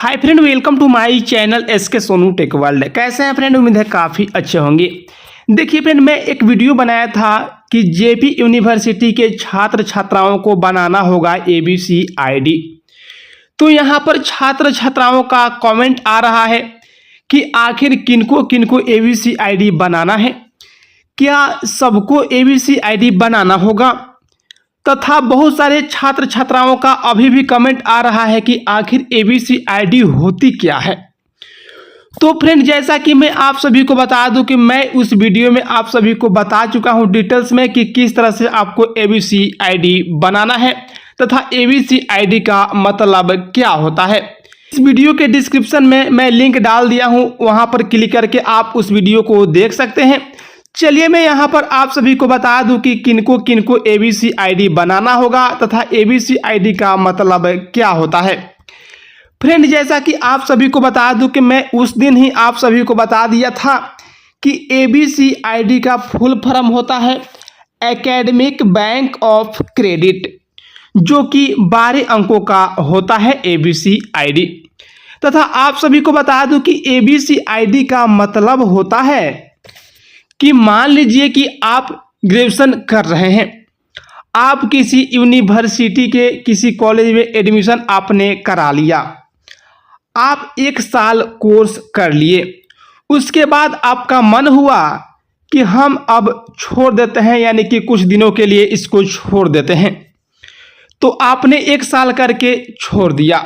Hi friend, welcome to my channel SK Sonu tech world. कैसे हैं friend? उम्मीद है काफ़ी अच्छे होंगे। देखिए फ्रेंड, मैं एक वीडियो बनाया था कि जेपी यूनिवर्सिटी के छात्र छात्राओं को बनाना होगा एबीसी आईडी। तो यहाँ पर छात्र छात्राओं का कमेंट आ रहा है कि आखिर किनको किनको एबीसी आईडी बनाना है, क्या सबको एबीसी आईडी बनाना होगा, तथा बहुत सारे छात्र छात्राओं का अभी भी कमेंट आ रहा है कि आखिर एबीसी आईडी होती क्या है। तो फ्रेंड, जैसा कि मैं आप सभी को बता दूं कि मैं उस वीडियो में आप सभी को बता चुका हूं डिटेल्स में कि किस तरह से आपको एबीसी आईडी बनाना है तथा एबीसी आईडी का मतलब क्या होता है। इस वीडियो के डिस्क्रिप्शन में मैं लिंक डाल दिया हूं, वहां पर क्लिक करके आप उस वीडियो को देख सकते हैं। चलिए मैं यहाँ पर आप सभी को बता दूं कि किनको किनको एबीसी आईडी बनाना होगा तथा एबीसी आईडी का मतलब क्या होता है। फ्रेंड, जैसा कि आप सभी को बता दूं कि मैं उस दिन ही आप सभी को बता दिया था कि एबीसी आईडी का फुल फॉर्म होता है एकेडमिक बैंक ऑफ क्रेडिट, जो कि 12 अंकों का होता है एबीसी आईडी। तथा आप सभी को बता दूं कि एबीसी आईडी का मतलब होता है कि मान लीजिए कि आप ग्रेजुएशन कर रहे हैं, आप किसी यूनिवर्सिटी के किसी कॉलेज में एडमिशन आपने करा लिया, आप 1 साल कोर्स कर लिए, उसके बाद आपका मन हुआ कि हम अब छोड़ देते हैं, यानी कि कुछ दिनों के लिए इसको छोड़ देते हैं। तो आपने 1 साल करके छोड़ दिया।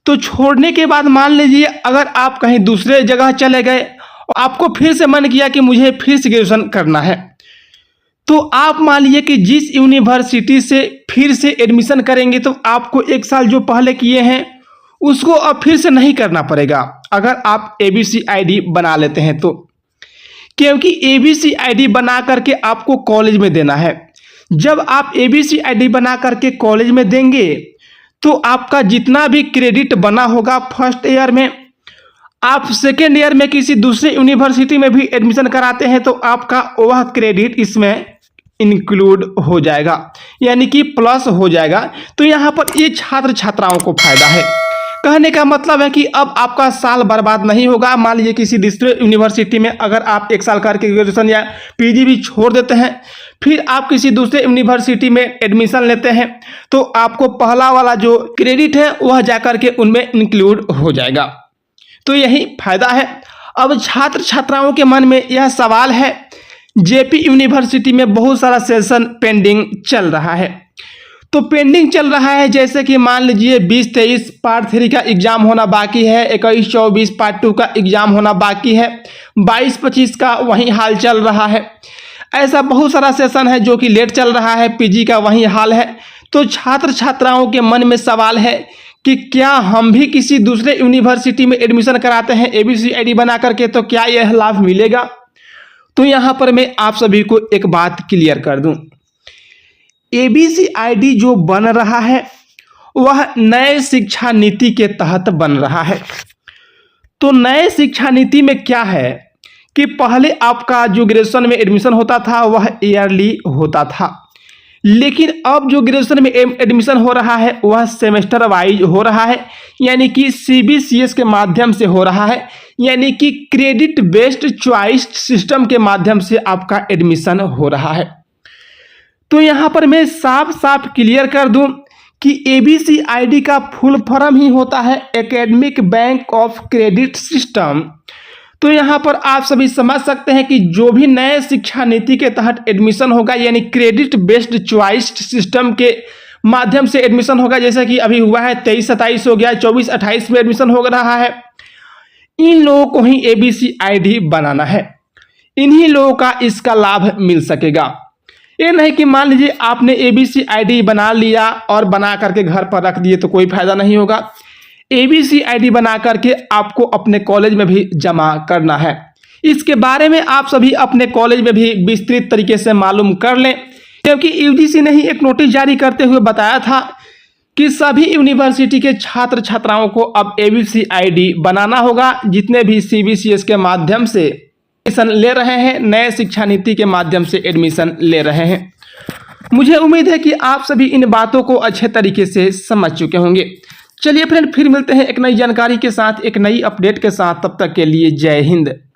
तो छोड़ने के बाद मान लीजिए अगर आप कहीं दूसरे जगह चले गए, आपको फिर से मन किया कि मुझे फिर से ग्रेजुएशन करना है, तो आप मान लीजिए कि जिस यूनिवर्सिटी से फिर से एडमिशन करेंगे तो आपको 1 साल जो पहले किए हैं उसको अब फिर से नहीं करना पड़ेगा अगर आप एबीसी आईडी बना लेते हैं तो, क्योंकि एबीसी आईडी बना करके आपको कॉलेज में देना है। जब आप एबीसी आईडी बना करके कॉलेज में देंगे तो आपका जितना भी क्रेडिट बना होगा फर्स्ट ईयर में, आप सेकेंड ईयर में किसी दूसरे यूनिवर्सिटी में भी एडमिशन कराते हैं तो आपका वह क्रेडिट इसमें इंक्लूड हो जाएगा, यानी कि प्लस हो जाएगा। तो यहाँ पर ये छात्र छात्राओं को फायदा है। कहने का मतलब है कि अब आपका साल बर्बाद नहीं होगा। मान लीजिए किसी दूसरे यूनिवर्सिटी में अगर आप 1 साल करके ग्रेजुएशन या पीजी भी छोड़ देते हैं, फिर आप किसी दूसरे यूनिवर्सिटी में एडमिशन लेते हैं तो आपको पहला वाला जो क्रेडिट है वह जाकर के उनमें इंक्लूड हो जाएगा। तो यही फायदा है। अब छात्र छात्राओं के मन में यह सवाल है, जेपी यूनिवर्सिटी में बहुत सारा सेशन पेंडिंग चल रहा है। तो पेंडिंग चल रहा है जैसे कि मान लीजिए 20-23 पार्ट 3 का एग्जाम होना बाकी है, 21-24 पार्ट 2 का एग्जाम होना बाकी है, 22-25 का वही हाल चल रहा है। ऐसा बहुत सारा सेशन है जो कि लेट चल रहा है, पीजी का वही हाल है। तो छात्र छात्राओं के मन में सवाल है कि क्या हम भी किसी दूसरे यूनिवर्सिटी में एडमिशन कराते हैं एबीसी आईडी बना करके, तो क्या यह लाभ मिलेगा? तो यहाँ पर मैं आप सभी को एक बात क्लियर कर दूं, एबीसी आईडी जो बन रहा है वह नए शिक्षा नीति के तहत बन रहा है। तो नए शिक्षा नीति में क्या है कि पहले आपका जो ग्रेजुएशन में एडमिशन होता था वह ईयरली होता था, लेकिन अब जो ग्रेजुएशन में एडमिशन हो रहा है वह सेमेस्टर वाइज हो रहा है, यानी कि सीबीसीएस के माध्यम से हो रहा है, यानी कि क्रेडिट बेस्ड चॉइस सिस्टम के माध्यम से आपका एडमिशन हो रहा है। तो यहाँ पर मैं साफ साफ क्लियर कर दूं कि एबीसी आईडी का फुल फॉर्म ही होता है academic bank of credit system. तो यहाँ पर आप सभी समझ सकते हैं कि जो भी नए शिक्षा नीति के तहत एडमिशन होगा, यानी क्रेडिट बेस्ड चॉइस सिस्टम के माध्यम से एडमिशन होगा, जैसा कि अभी हुआ है 23-27 हो गया, 24-28 में एडमिशन हो रहा है, इन लोगों को ही एबीसी आईडी बनाना है। इन्हीं लोगों का इसका लाभ मिल सकेगा। ये नहीं कि मान लीजिए आपने एबीसी आईडी बना लिया और बना करके घर पर रख दिए तो कोई फायदा नहीं होगा। एबीसी आईडी बना करके आपको अपने कॉलेज में भी जमा करना है। इसके बारे में आप सभी अपने कॉलेज में भी विस्तृत तरीके से मालूम कर लें, क्योंकि यूजीसी ने ही एक नोटिस जारी करते हुए बताया था कि सभी यूनिवर्सिटी के छात्र छात्राओं को अब एबीसी आईडी बनाना होगा, जितने भी सीबीसीएस के माध्यम से एडमिशन ले रहे हैं, नए शिक्षा नीति के माध्यम से एडमिशन ले रहे हैं। मुझे उम्मीद है कि आप सभी इन बातों को अच्छे तरीके से समझ चुके होंगे। चलिए फ्रेंड, फिर मिलते हैं एक नई जानकारी के साथ, एक नई अपडेट के साथ। तब तक के लिए जय हिंद।